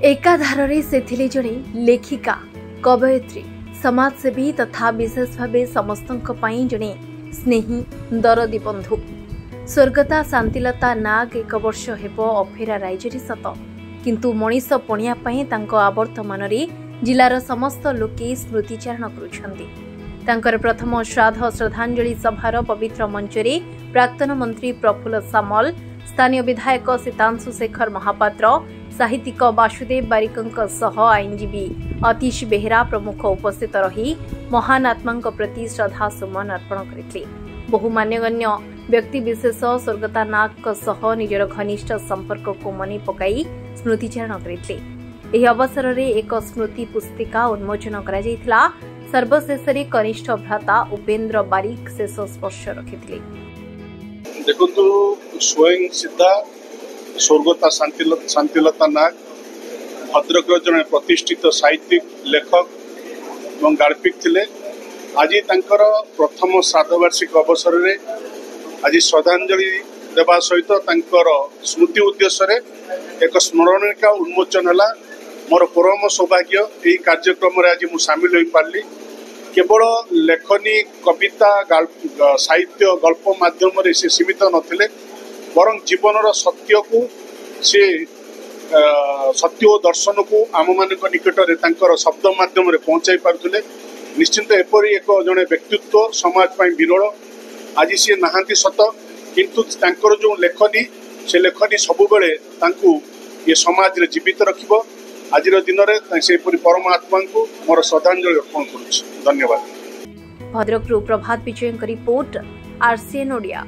एकाधारे से थिले जणे लेखिका कवयित्री समाजसेवी तथा विशेष भाव समस्तों पई जणे स्नेही दरदी बंधु स्वर्गता शांतिलता नाग 1 वर्ष हेबो अफेरा राइजरी सत किंतु मनीष पणिया पई तांको आवर्तमान जिलार समस्त लोके स्मृतिचारण करुछंती। तांकर प्रथम श्राद्ध श्रद्धांजलि सभार पवित्र मंचरे प्राक्तन मंत्री प्रफुल्ल सामल, स्थानीय विधायक सीतांशु शेखर महापात्र, साहित्यिक वासुदेव बारिक आईनजीवी अतीश बेहेरा प्रमुख उपस्थित रही महान आत्मा प्रति श्रद्धा सुमन अर्पण करते। बहु मान्यगण्य व्यक्तिविशेष स्वर्गता नाग निजर घनिष्ठ संपर्क को मने पकाई स्मृतिचारण करते। यह अवसर में एक स्मृति पुस्तिका उन्मोचन करा जायथिला। सर्वशेष कनिष्ठ भ्राता उपेन्द्र बारिक शेष स्पर्श रखिथिले। देखो स्वयं सिद्धा स्वर्गता शांतिलता नाग भद्रक जड़े प्रतिष्ठित साहित्यिक लेखक और गाल्पिक थिले। आज तांकर प्रथम श्राद्धवार्षिक अवसर में आज श्रद्धांजलि देवा सहित तांकर स्मृति उद्देश्य एक स्मरणिका उन्मोचन है। मोर परम सौभाग्य यही कार्यक्रम आज मु सामिल हो पार्ली। केवल लेखनी कविता साहित्य गल्प माध्यम से सीमित नथिले बरं जीवन सत्य को से सत्य और दर्शन को आम मान निकट में शब्द माध्यम पहुंचाई पारुले। निश्चिंत एपरी एक जड़े व्यक्तित्व समाज विरल। आज सी नहांती सत किंतु तांकर जो लेखनी से लेखनी सबुबले तांकु ये समाज रे जीवित रखिबो। आज दिन में से परमात्मा को मोर श्रद्धांजलि अर्पण करुछि। धन्यवाद। भद्रक प्रभात विजय रिपोर्ट RCN ओडिया।